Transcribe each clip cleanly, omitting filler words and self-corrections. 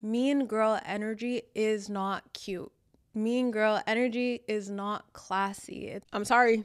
Mean girl energy is not cute. Mean girl energy is not classy. I'm sorry.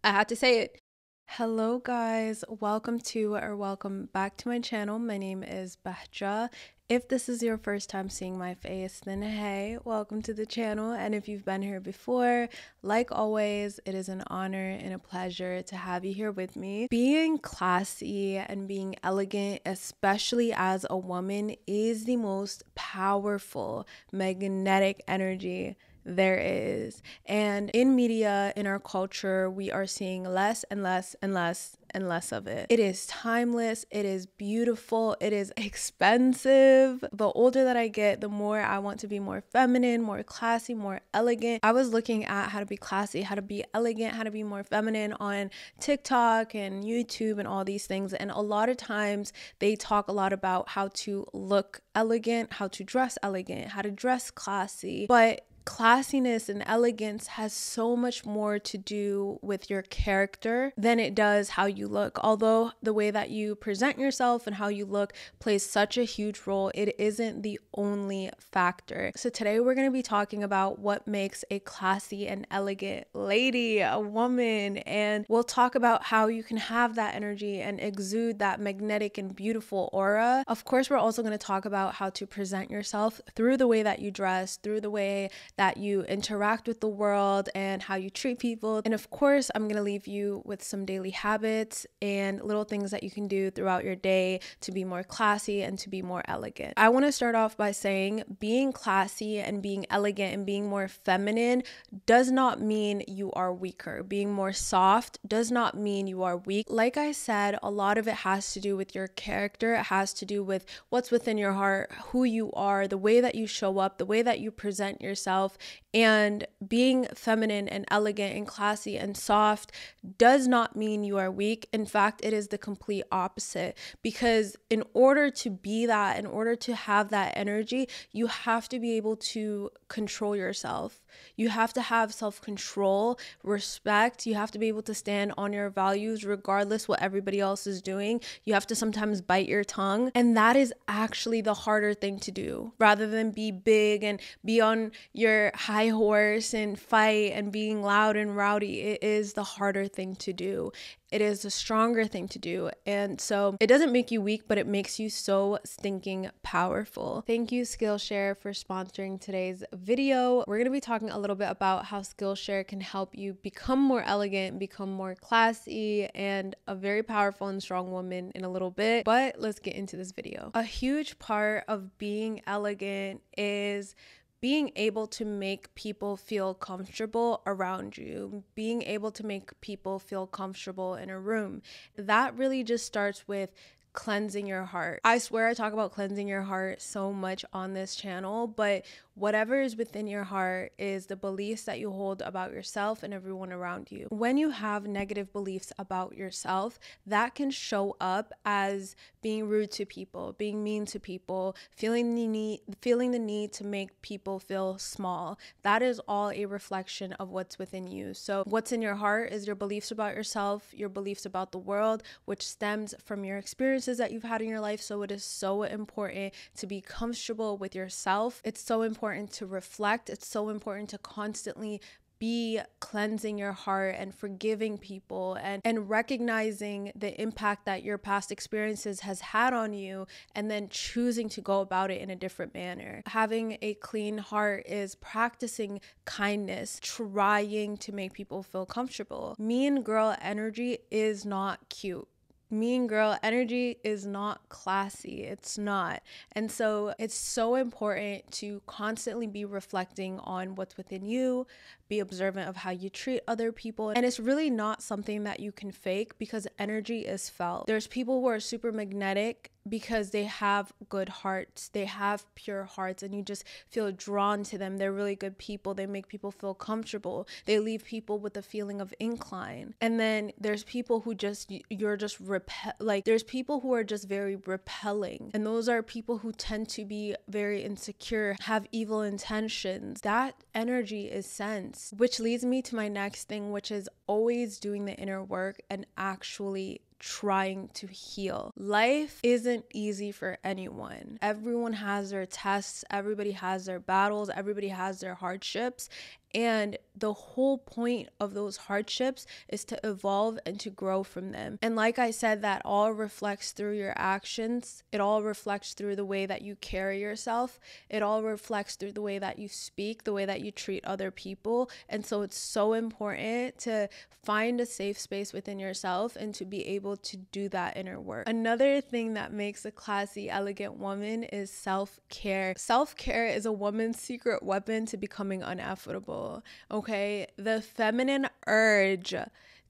I had to say it. Hello guys, welcome back to my channel. My name is Bahja. If this is your first time seeing my face, then hey, welcome to the channel. And if you've been here before, like always, it is an honor and a pleasure to have you here with me. Being classy and being elegant, especially as a woman, is the most powerful magnetic energy there is. And in media, in our culture, we are seeing less and less and less and less of it. It is timeless, it is beautiful, it is expensive. The older that I get, the more I want to be more feminine, more classy, more elegant. I was looking at how to be classy, how to be elegant, how to be more feminine on TikTok and YouTube and all these things. And a lot of times they talk a lot about how to look elegant, how to dress elegant, how to dress classy. But classiness and elegance has so much more to do with your character than it does how you look. Although the way that you present yourself and how you look plays such a huge role, it isn't the only factor. So today we're going to be talking about what makes a classy and elegant lady, a woman, and we'll talk about how you can have that energy and exude that magnetic and beautiful aura. Of course, we're also going to talk about how to present yourself through the way that you dress, through the way that you interact with the world and how you treat people. And of course, I'm going to leave you with some daily habits and little things that you can do throughout your day to be more classy and to be more elegant. I want to start off by saying being classy and being elegant and being more feminine does not mean you are weaker. Being more soft does not mean you are weak. Like I said, a lot of it has to do with your character. It has to do with what's within your heart, who you are, the way that you show up, the way that you present yourself. And being feminine and elegant and classy and soft does not mean you are weak. In fact, it is the complete opposite, because in order to be that, in order to have that energy, you have to be able to control yourself. You have to have self-control, respect. You have to be able to stand on your values regardless what everybody else is doing. You have to sometimes bite your tongue. And that is actually the harder thing to do, rather than be big and be on your high horse and fight and being loud and rowdy. It is the harder thing to do. It is a stronger thing to do. And so it doesn't make you weak, but it makes you so stinking powerful. Thank you, Skillshare, for sponsoring today's video. We're going to be talking a little bit about how Skillshare can help you become more elegant, become more classy, and a very powerful and strong woman in a little bit. But let's get into this video. A huge part of being elegant is being able to make people feel comfortable around you, being able to make people feel comfortable in a room. That really just starts with cleansing your heart. I swear I talk about cleansing your heart so much on this channel, but whatever is within your heart is the beliefs that you hold about yourself and everyone around you. When you have negative beliefs about yourself, that can show up as being rude to people, being mean to people, feeling the need to make people feel small. That is all a reflection of what's within you. So what's in your heart is your beliefs about yourself, your beliefs about the world, which stems from your experiences that you've had in your life. So it is so important to be comfortable with yourself. It's so important to reflect. It's so important to constantly be cleansing your heart and forgiving people and recognizing the impact that your past experiences has had on you, and then choosing to go about it in a different manner. Having a clean heart is practicing kindness, trying to make people feel comfortable. Mean girl energy is not cute. Mean girl energy is not classy. It's not. And so it's so important to constantly be reflecting on what's within you, be observant of how you treat other people. And it's really not something that you can fake, because energy is felt. There's people who are super magnetic because they have good hearts, they have pure hearts, and you just feel drawn to them. They're really good people. They make people feel comfortable. They leave people with a feeling of incline. And then there's people who just, there's people who are just very repelling. And those are people who tend to be very insecure, have evil intentions. That energy is sensed, which leads me to my next thing, which is always doing the inner work and actually trying to heal. Life isn't easy for anyone. Everyone has their tests, everybody has their battles, everybody has their hardships. And the whole point of those hardships is to evolve and to grow from them. And like I said, that all reflects through your actions. It all reflects through the way that you carry yourself. It all reflects through the way that you speak, the way that you treat other people. And so it's so important to find a safe space within yourself and to be able to do that inner work. Another thing that makes a classy, elegant woman is self-care. Self-care is a woman's secret weapon to becoming unequitable. Okay, the feminine urge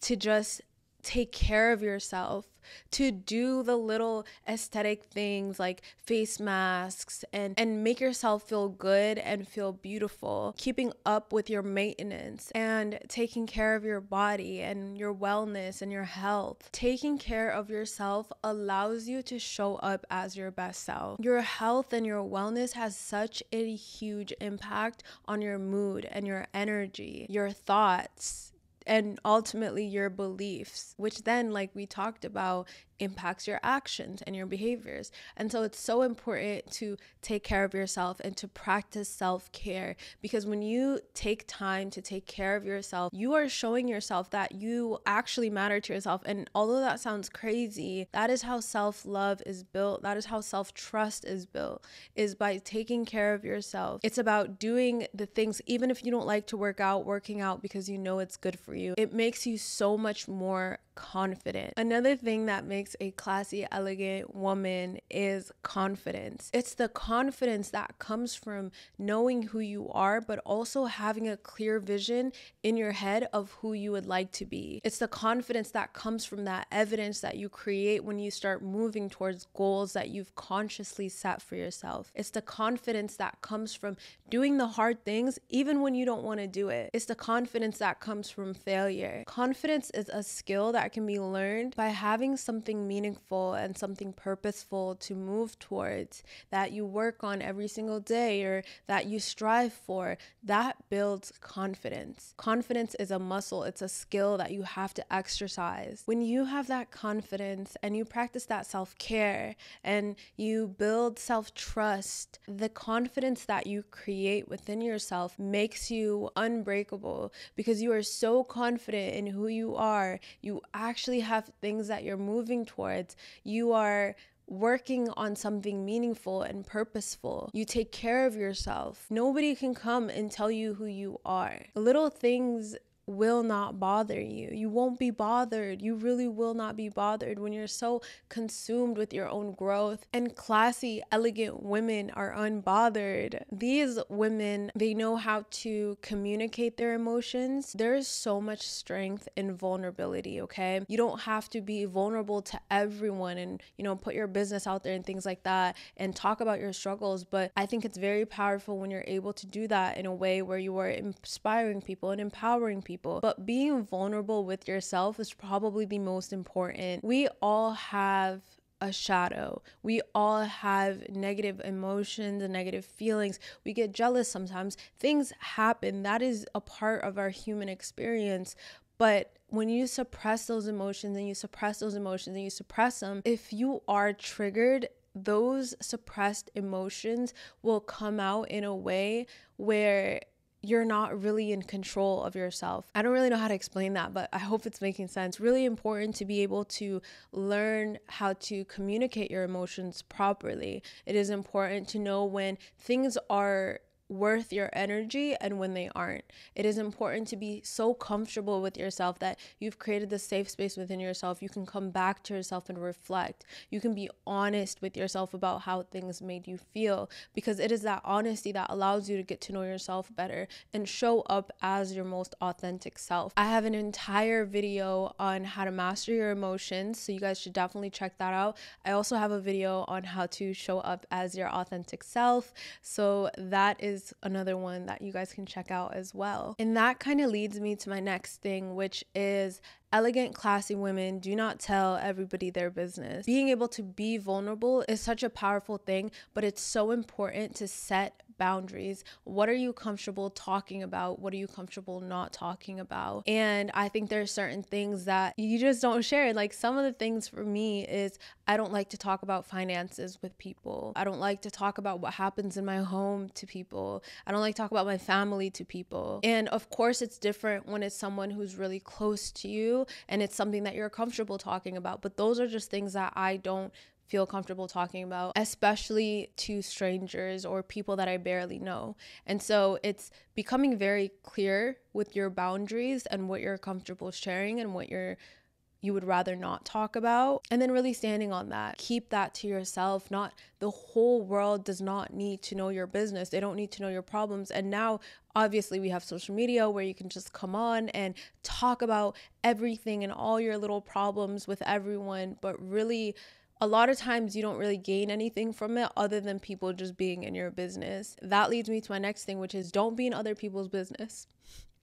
to just take care of yourself, to do the little aesthetic things like face masks and make yourself feel good and feel beautiful, keeping up with your maintenance and taking care of your body and your wellness and your health. Taking care of yourself allows you to show up as your best self. Your health and your wellness has such a huge impact on your mood and your energy, your thoughts, and ultimately your beliefs, which then, like we talked about, impacts your actions and your behaviors. And so it's so important to take care of yourself and to practice self-care, because when you take time to take care of yourself, you are showing yourself that you actually matter to yourself. And although that sounds crazy, that is how self-love is built. That is how self-trust is built, is by taking care of yourself. It's about doing the things, even if you don't like to working out because you know it's good for you. It makes you so much more confident. Another thing that makes a classy, elegant woman is confidence. It's the confidence that comes from knowing who you are, but also having a clear vision in your head of who you would like to be. It's the confidence that comes from that evidence that you create when you start moving towards goals that you've consciously set for yourself. It's the confidence that comes from doing the hard things even when you don't want to do it. It's the confidence that comes from failure. Confidence is a skill that can be learned by having something meaningful and something purposeful to move towards, that you work on every single day or that you strive for. That builds confidence. Confidence is a muscle. It's a skill that you have to exercise. When you have that confidence and you practice that self-care and you build self-trust, the confidence that you create within yourself makes you unbreakable, because you are so confident in who you are. You actually have things that you're moving towards. You are working on something meaningful and purposeful. You take care of yourself. Nobody can come and tell you who you are. Little things will not bother you. You won't be bothered. You really will not be bothered when you're so consumed with your own growth. And classy, elegant women are unbothered. These women, they know how to communicate their emotions. There is so much strength in vulnerability, okay? You don't have to be vulnerable to everyone and, put your business out there and things like that and talk about your struggles. But I think it's very powerful when you're able to do that in a way where you are inspiring people and empowering people. But being vulnerable with yourself is probably the most important. We all have a shadow. We all have negative emotions and negative feelings. We get jealous sometimes. Things happen. That is a part of our human experience. But when you suppress those emotions and you suppress those emotions and you suppress them, if you are triggered, those suppressed emotions will come out in a way where you're not really in control of yourself. I don't really know how to explain that, but I hope it's making sense. Really important to be able to learn how to communicate your emotions properly. It is important to know when things are worth your energy and when they aren't. It is important to be so comfortable with yourself that you've created the safe space within yourself. You can come back to yourself and reflect. You can be honest with yourself about how things made you feel, because it is that honesty that allows you to get to know yourself better and show up as your most authentic self. I have an entire video on how to master your emotions, so you guys should definitely check that out. I also have a video on how to show up as your authentic self, so that is another one that you guys can check out as well. And that kind of leads me to my next thing, which is Elegant, classy women do not tell everybody their business. Being able to be vulnerable is such a powerful thing, but it's so important to set boundaries. What are you comfortable talking about? What are you comfortable not talking about? And I think there are certain things that you just don't share. Like some of the things for me is I don't like to talk about finances with people. I don't like to talk about what happens in my home to people. I don't like to talk about my family to people. And of course, it's different when it's someone who's really close to you and it's something that you're comfortable talking about. But those are just things that I don't feel comfortable talking about, especially to strangers or people that I barely know. And so it's becoming very clear with your boundaries and what you're comfortable sharing and what you would rather not talk about, and then really standing on that. Keep that to yourself. Not the whole world does not need to know your business. They don't need to know your problems. And now obviously we have social media where you can just come on and talk about everything and all your little problems with everyone, but really a lot of times you don't really gain anything from it other than people just being in your business. That leads me to my next thing, which is don't be in other people's business.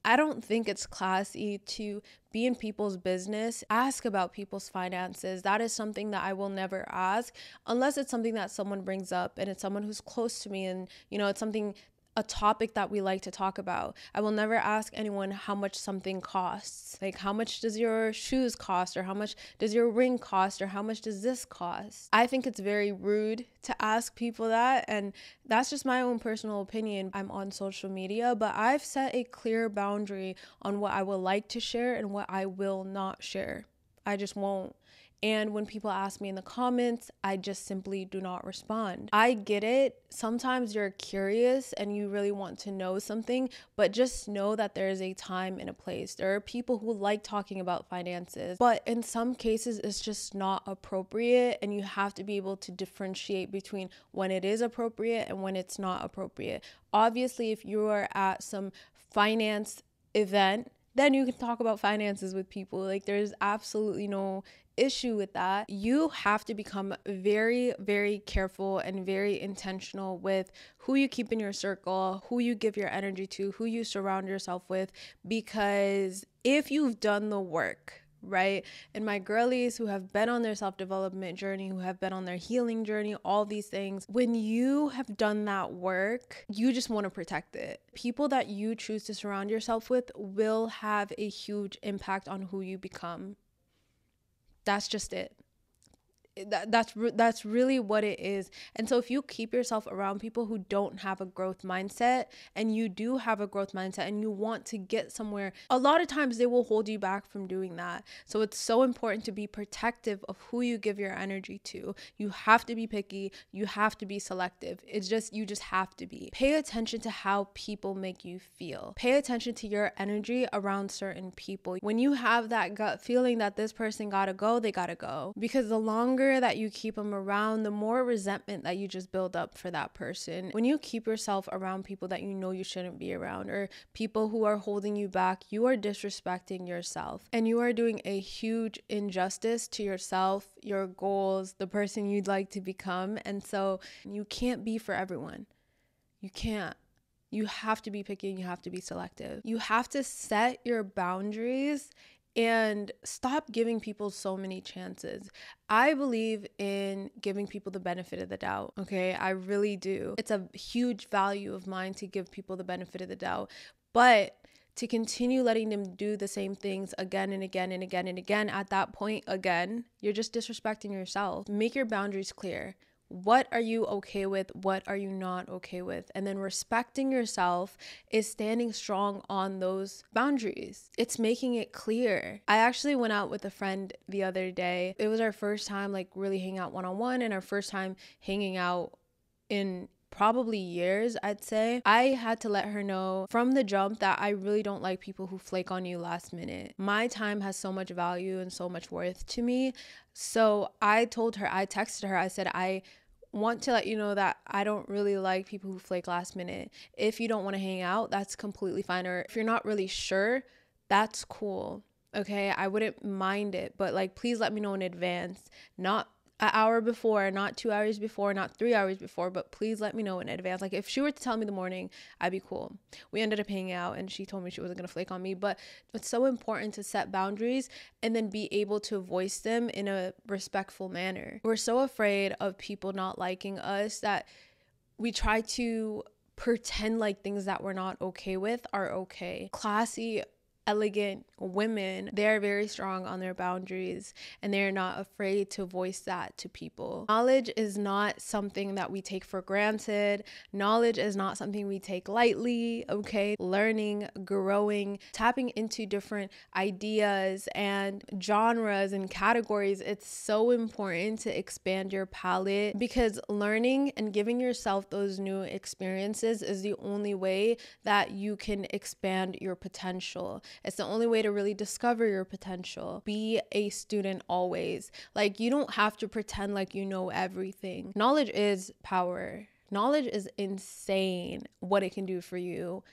I don't think it's classy to be in people's business, ask about people's finances. That is something that I will never ask unless it's something that someone brings up and it's someone who's close to me and, it's a topic that we like to talk about. I will never ask anyone how much something costs. Like, how much does your shoes cost, or how much does your ring cost, or how much does this cost? I think it's very rude to ask people that, and that's just my own personal opinion. I'm on social media, but I've set a clear boundary on what I will like to share and what I will not share. I just won't. And when people ask me in the comments, I just simply do not respond. I get it. Sometimes you're curious and you really want to know something, but just know that there is a time and a place. There are people who like talking about finances, but in some cases, it's just not appropriate. And you have to be able to differentiate between when it is appropriate and when it's not appropriate. Obviously, if you are at some finance event, then you can talk about finances with people. Like, there's absolutely no issue with that. You have to become very, very careful and very intentional with who you keep in your circle, who you give your energy to, who you surround yourself with, because if you've done the work, right? And my girlies who have been on their self-development journey, who have been on their healing journey, all these things, when you have done that work, you just want to protect it. People that you choose to surround yourself with will have a huge impact on who you become. That's just it. That's really what it is. And so if you keep yourself around people who don't have a growth mindset, and you do have a growth mindset and you want to get somewhere, a lot of times they will hold you back from doing that. So it's so important to be protective of who you give your energy to. You have to be picky. You have to be selective. You just have to be. Pay attention to how people make you feel. Pay attention to your energy around certain people. When you have that gut feeling that this person gotta go, they gotta go. Because the longer that you keep them around, the more resentment that you just build up for that person. When you keep yourself around people that you know you shouldn't be around, or people who are holding you back, you are disrespecting yourself, and you are doing a huge injustice to yourself, your goals, the person you'd like to become. And so you can't be for everyone. You can't. You have to be picky and you have to be selective. You have to set your boundaries and stop giving people so many chances. I believe in giving people the benefit of the doubt, okay? I really do. It's a huge value of mine to give people the benefit of the doubt. But to continue letting them do the same things again and again and again and again, at that point, again, you're just disrespecting yourself. Make your boundaries clear. What are you okay with? What are you not okay with? And then respecting yourself is standing strong on those boundaries. It's making it clear. I actually went out with a friend the other day. It was our first time really hanging out one-on-one, and our first time hanging out in probably years, I'd say. I had to let her know from the jump that I really don't like people who flake on you last minute. My time has so much value and so much worth to me. So I texted her, I said, I want to let you know that I don't really like people who flake last minute. If you don't want to hang out, that's completely fine. Or if you're not really sure, that's cool. Okay, I wouldn't mind it, but please let me know in advance. an hour before, not 2 hours before, not 3 hours before, but please let me know in advance. Like if she were to tell me the morning, I'd be cool. We ended up hanging out and she told me she wasn't going to flake on me, but it's so important to set boundaries and then be able to voice them in a respectful manner. We're so afraid of people not liking us that we try to pretend like things that we're not okay with are okay. Classy, elegant women, they're very strong on their boundaries and they're not afraid to voice that to people. Knowledge is not something that we take for granted. Knowledge is not something we take lightly, okay? Learning, growing, tapping into different ideas and genres and categories, it's so important to expand your palette, because learning and giving yourself those new experiences is the only way that you can expand your potential. It's the only way to really discover your potential. Be a student always. Like, you don't have to pretend like you know everything. Knowledge is power. Knowledge is insane what it can do for you.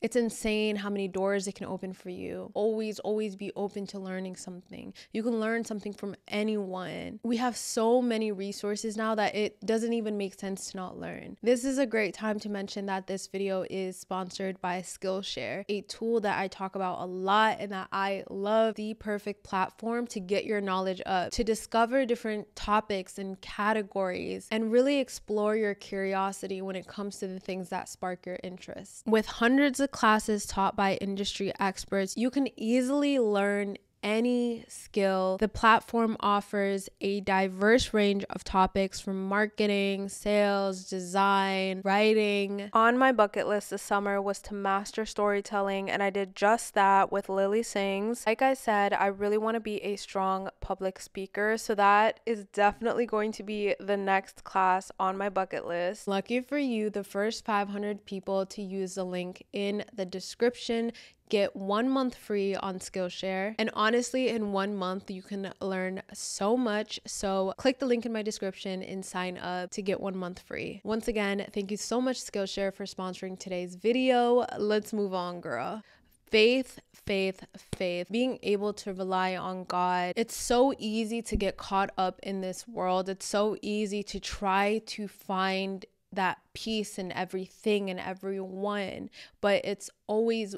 It's insane how many doors it can open for you. Always be open to learning something. You can learn something from anyone. We have so many resources now that it doesn't even make sense to not learn. This is a great time to mention that this video is sponsored by Skillshare, a tool that I talk about a lot and that I love. The perfect platform to get your knowledge up, to discover different topics and categories, and really explore your curiosity when it comes to the things that spark your interest. With hundreds of classes taught by industry experts, you can easily learn any skill. The platform offers a diverse range of topics from marketing, sales, design, writing. On my bucket list this summer was to master storytelling, and I did just that with Lily Sings. Like I said, I really want to be a strong public speaker, so that is definitely going to be the next class on my bucket list. Lucky for you, the first 500 people to use the link in the description get 1 month free on Skillshare. And honestly, in 1 month, you can learn so much. So click the link in my description and sign up to get 1 month free. Once again, thank you so much, Skillshare, for sponsoring today's video. Let's move on, girl. Faith. Being able to rely on God. It's so easy to get caught up in this world. It's so easy to try to find that peace in everything and everyone, but it's always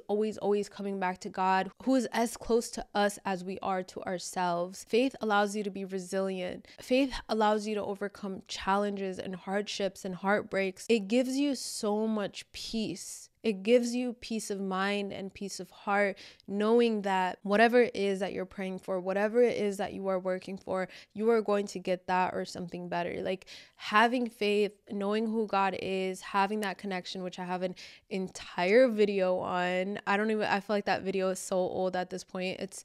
coming back to God, who is as close to us as we are to ourselves. Faith allows you to be resilient. Faith allows you to overcome challenges and hardships and heartbreaks. It gives you so much peace. It gives you peace of mind and peace of heart, knowing that whatever it is that you're praying for, whatever it is that you are working for, you are going to get that or something better. Like, having faith, knowing who God is, having that connection, which I have an entire video on. I feel like that video is so old at this point.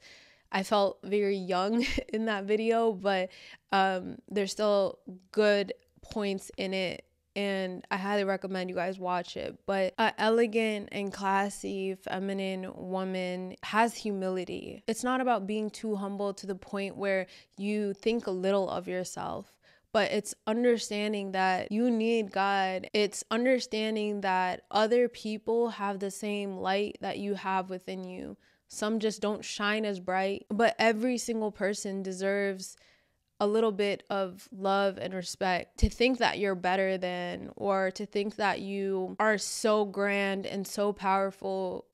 I felt very young in that video, but there's still good points in it, and I highly recommend you guys watch it. But an elegant and classy feminine woman has humility. It's not about being too humble to the point where you think little of yourself, but it's understanding that you need God. It's understanding that other people have the same light that you have within you. Some just don't shine as bright, but every single person deserves a little bit of love and respect. To think that you're better than, or to think that you are so grand and so powerful,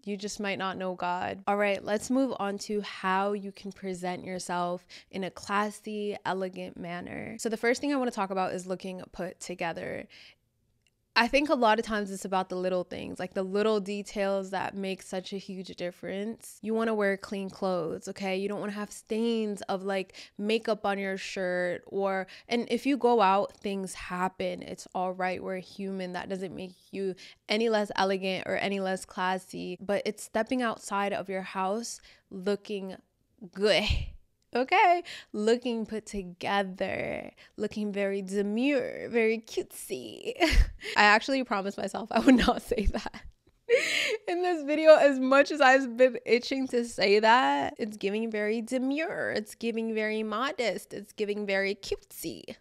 you just might not know God. All right, let's move on to how you can present yourself in a classy, elegant manner. So the first thing I want to talk about is looking put together. I think a lot of times it's about the little things, like the little details that make such a huge difference. You want to wear clean clothes, okay? You don't want to have stains of like makeup on your shirt, and if you go out, things happen. It's all right. We're human. That doesn't make you any less elegant or any less classy, but it's stepping outside of your house looking good. Okay, looking put together, looking very demure, very cutesy. I actually promised myself I would not say that in this video, as much as I've been itching to say that. It's giving very demure, it's giving very modest, it's giving very cutesy.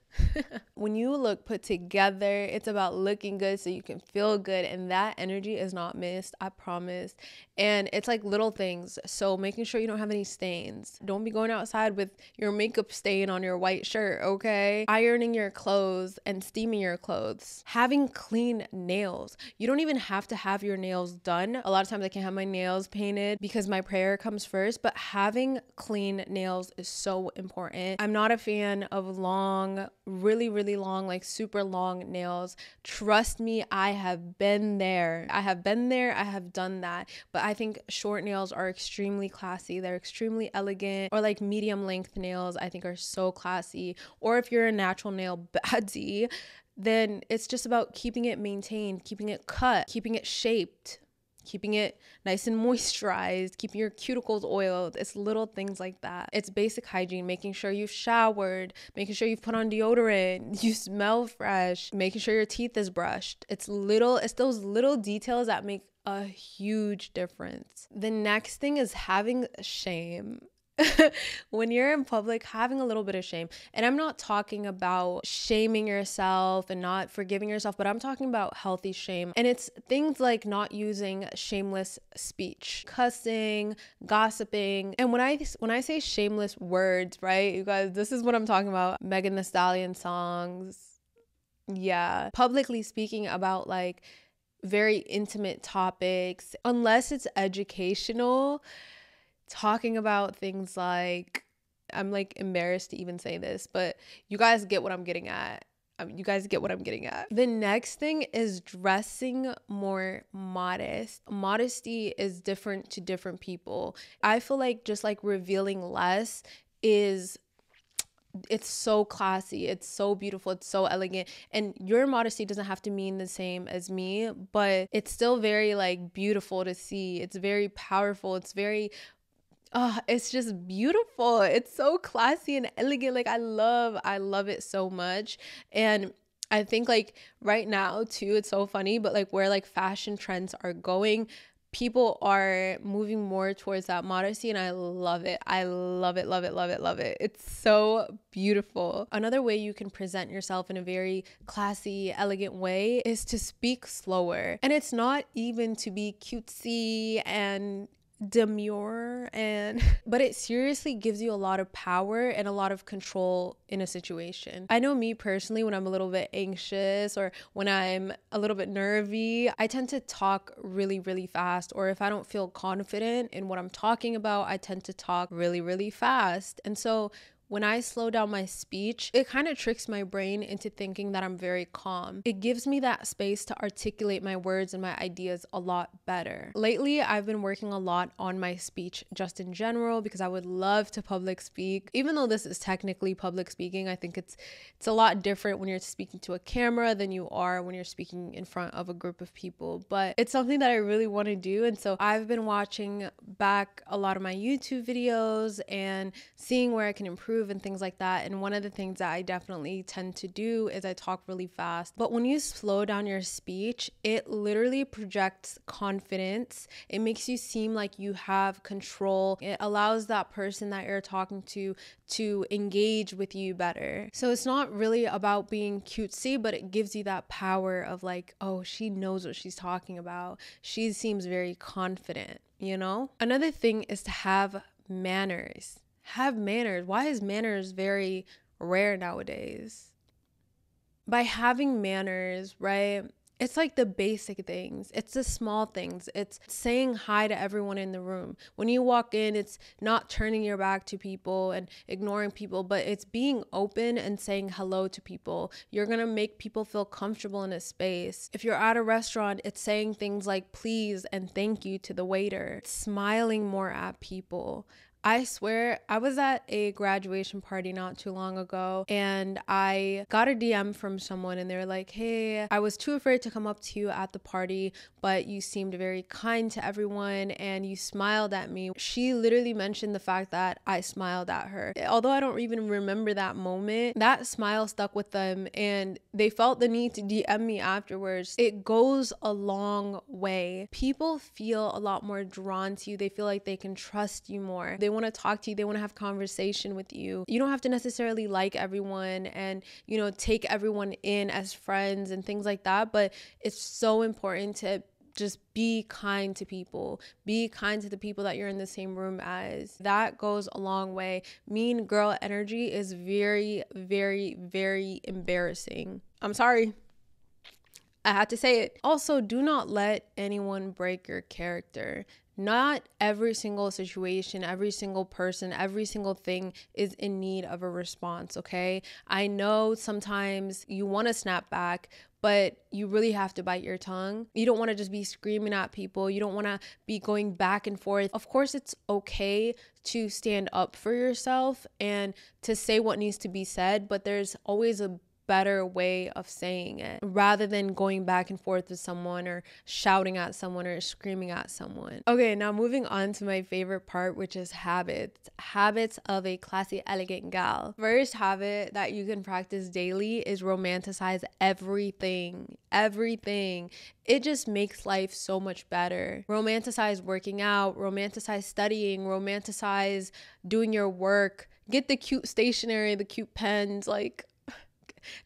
When you look put together, it's about looking good so you can feel good, and that energy is not missed, I promise. And it's like little things. So making sure you don't have any stains. Don't be going outside with your makeup stain on your white shirt, okay? Ironing your clothes and steaming your clothes. Having clean nails. You don't even have to have your nails done. A lot of times I can't have my nails painted because my prayer comes first, but having clean nails is so important. I'm not a fan of long, really long, like super long nails. Trust me, I have been there. I have done that. But I think short nails are extremely classy. They're extremely elegant. Or like medium length nails, I think are so classy. Or if you're a natural nail baddie, then it's just about keeping it maintained, keeping it cut, keeping it shaped, keeping it nice and moisturized, keeping your cuticles oiled. It's little things like that. It's basic hygiene, making sure you've showered, making sure you've put on deodorant, you smell fresh, making sure your teeth is brushed. It's those little details that make a huge difference. The next thing is having shame. When you're in public, having a little bit of shame. And I'm not talking about shaming yourself and not forgiving yourself, but I'm talking about healthy shame. And it's things like not using shameless speech, cussing, gossiping. And when I say shameless words, right, you guys, this is what I'm talking about. Megan Thee Stallion songs. Yeah. Publicly speaking about like very intimate topics, unless it's educational. Talking about things like, I'm like embarrassed to even say this, but you guys get what I'm getting at. The next thing is dressing more modest. Modesty is different to different people. I feel like just like revealing less it's so classy, it's so beautiful, it's so elegant, and your modesty doesn't have to mean the same as me, but it's still very like beautiful to see. It's very powerful. It's very it's just beautiful. It's so classy and elegant. Like I love it so much. And I think like right now too, it's so funny, but like where like fashion trends are going, people are moving more towards that modesty, and I love it. Love it. It's so beautiful. Another way you can present yourself in a very classy, elegant way is to speak slower. And it's not even to be cutesy and demure but it seriously gives you a lot of power and a lot of control in a situation. I know me personally, when I'm a little bit anxious or when I'm a little bit nervy, I tend to talk really fast, or if I don't feel confident in what I'm talking about, I tend to talk really fast. And so when I slow down my speech, it kind of tricks my brain into thinking that I'm very calm. It gives me that space to articulate my words and my ideas a lot better. Lately, I've been working a lot on my speech just in general because I would love to public speak. Even though this is technically public speaking, I think it's a lot different when you're speaking to a camera than you are when you're speaking in front of a group of people. But it's something that I really want to do. And so I've been watching back a lot of my YouTube videos and seeing where I can improve and things like that. And one of the things that I definitely tend to do is I talk really fast. But when you slow down your speech, it literally projects confidence. It makes you seem like you have control. It allows that person that you're talking to engage with you better. So it's not really about being cutesy, but it gives you that power of like, oh, she knows what she's talking about. She seems very confident, you know? Another thing is to have manners. Have manners. Why is manners very rare nowadays? By having manners, right? It's like the basic things. It's the small things. It's saying hi to everyone in the room. When you walk in, it's not turning your back to people and ignoring people, but it's being open and saying hello to people. You're going to make people feel comfortable in a space. If you're at a restaurant, it's saying things like please and thank you to the waiter. It's smiling more at people. I swear, I was at a graduation party not too long ago, and I got a DM from someone, and they're like, hey, I was too afraid to come up to you at the party, but you seemed very kind to everyone and you smiled at me. She literally mentioned the fact that I smiled at her. Although I don't even remember that moment, that smile stuck with them, and they felt the need to DM me afterwards. It goes a long way. People feel a lot more drawn to you. They feel like they can trust you more. They want to talk to you. They want to have conversation with you. You don't have to necessarily like everyone and, you know, take everyone in as friends and things like that. But it's so important to just be kind to people. Be kind to the people that you're in the same room as. That goes a long way. Mean girl energy is very, very, very embarrassing. I'm sorry. I had to say it. Also, do not let anyone break your character. Not every single situation, every single person, every single thing is in need of a response, okay? I know sometimes you want to snap back, but you really have to bite your tongue. You don't want to just be screaming at people. You don't want to be going back and forth. Of course, it's okay to stand up for yourself and to say what needs to be said, but there's always a better way of saying it rather than going back and forth with someone or shouting at someone or screaming at someone. Okay, now moving on to my favorite part, which is habits of a classy, elegant gal. First habit that you can practice daily is romanticize everything. It just makes life so much better. Romanticize working out, romanticize studying, romanticize doing your work. Get the cute stationery, the cute pens, like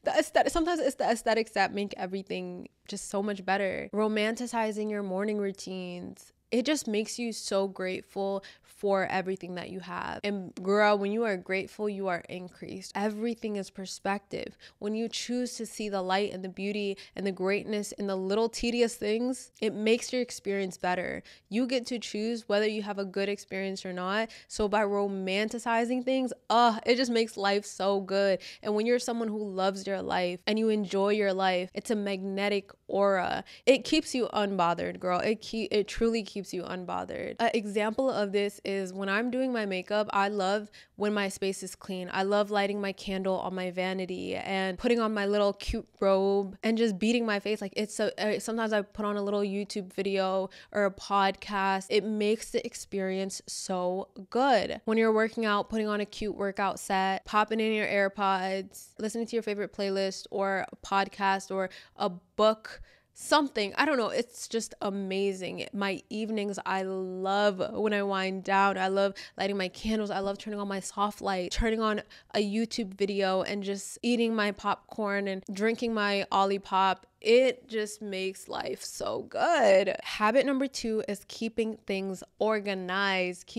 the aesthetic. Sometimes it's the aesthetics that make everything just so much better. Romanticizing your morning routines. It just makes you so grateful for everything that you have. And girl, when you are grateful, you are increased. Everything is perspective. When you choose to see the light and the beauty and the greatness in the little tedious things, it makes your experience better. You get to choose whether you have a good experience or not. So by romanticizing things, it just makes life so good. And when you're someone who loves your life and you enjoy your life, it's a magnetic aura. It keeps you unbothered, girl. It truly keeps you unbothered. An example of this is when I'm doing my makeup, I love when my space is clean. I love lighting my candle on my vanity and putting on my little cute robe and just beating my face. Like it's so, sometimes I put on a little YouTube video or a podcast. It makes the experience so good. When you're working out, putting on a cute workout set, popping in your AirPods, listening to your favorite playlist or a podcast or a book, something, I don't know, it's just amazing. My evenings, I love when I wind down. I love lighting my candles. I love turning on my soft light, turning on a YouTube video and just eating my popcorn and drinking my Olipop. It just makes life so good. Habit number 2 is keeping things organized.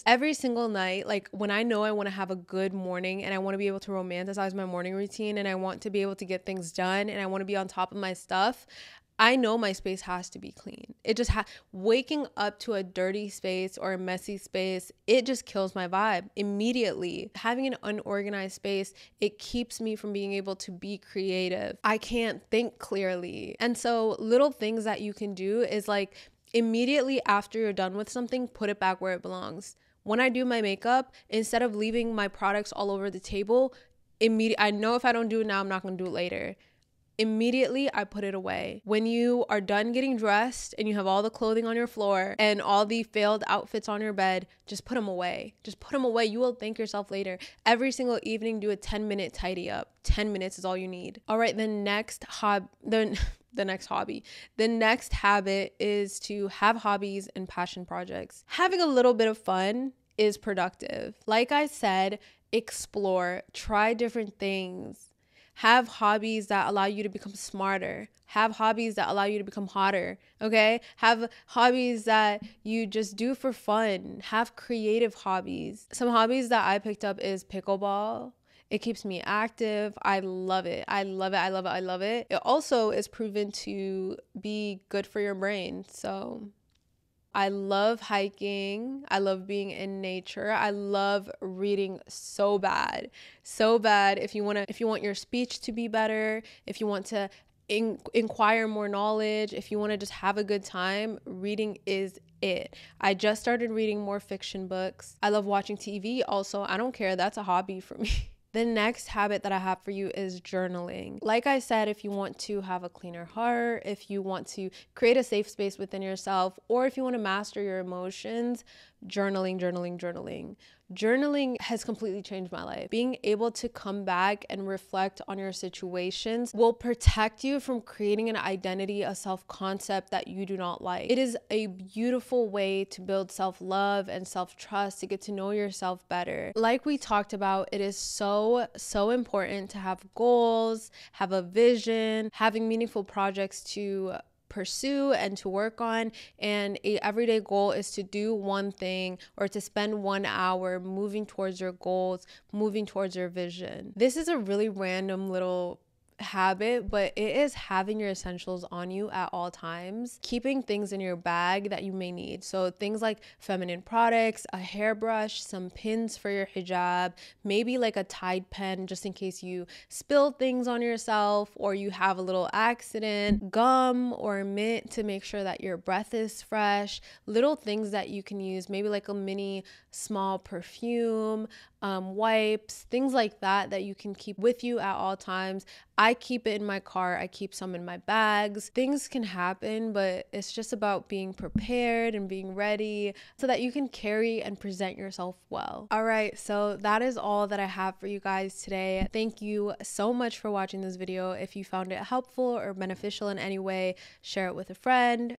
Every single night, like when I know I want to have a good morning and I want to be able to romanticize my morning routine and I want to be able to get things done and I want to be on top of my stuff, I know my space has to be clean. It just waking up to a dirty space or a messy space, it just kills my vibe immediately. Having an unorganized space, it keeps me from being able to be creative. I can't think clearly. And so little things that you can do is like immediately after you're done with something, put it back where it belongs. When I do my makeup, instead of leaving my products all over the table, I know if I don't do it now, I'm not going to do it later. Immediately, I put it away. When you are done getting dressed and you have all the clothing on your floor and all the failed outfits on your bed, just put them away. You will thank yourself later. Every single evening, do a 10-minute tidy up. 10 minutes is all you need. All right, the next habit is to have hobbies and passion projects. Having a little bit of fun is productive. Like I said, explore, try different things. Have hobbies that allow you to become smarter. Have hobbies that allow you to become hotter, okay? Have hobbies that you just do for fun. Have creative hobbies. Some hobbies that I picked up is pickleball. It keeps me active. I love it. It also is proven to be good for your brain, so I love hiking. I love being in nature. I love reading so bad. If you want your speech to be better, if you want to inquire more knowledge, if you want to just have a good time, reading is it. I just started reading more fiction books. I love watching TV also. I don't care. That's a hobby for me. The next habit that I have for you is journaling. Like I said, if you want to have a cleaner heart, if you want to create a safe space within yourself, or if you want to master your emotions, journaling. Journaling has completely changed my life. Being able to come back and reflect on your situations will protect you from creating an identity, a self-concept that you do not like. It is a beautiful way to build self-love and self-trust, to get to know yourself better. Like we talked about, it is so important to have goals, have a vision, having meaningful projects to pursue and to work on, and a everyday goal is to do one thing or to spend 1 hour moving towards your goals, moving towards your vision. This is a really random little habit, but it is having your essentials on you at all times, keeping things in your bag that you may need. So things like feminine products, a hairbrush, some pins for your hijab, maybe like a Tide pen just in case you spill things on yourself or you have a little accident, gum or mint to make sure that your breath is fresh, little things that you can use, maybe like a mini small perfume, wipes, things like that that you can keep with you at all times. I keep it in my car. I keep some in my bags. Things can happen, but it's just about being prepared and being ready so that you can carry and present yourself well. All right, so that is all that I have for you guys today. Thank you so much for watching this video. If you found it helpful or beneficial in any way, share it with a friend.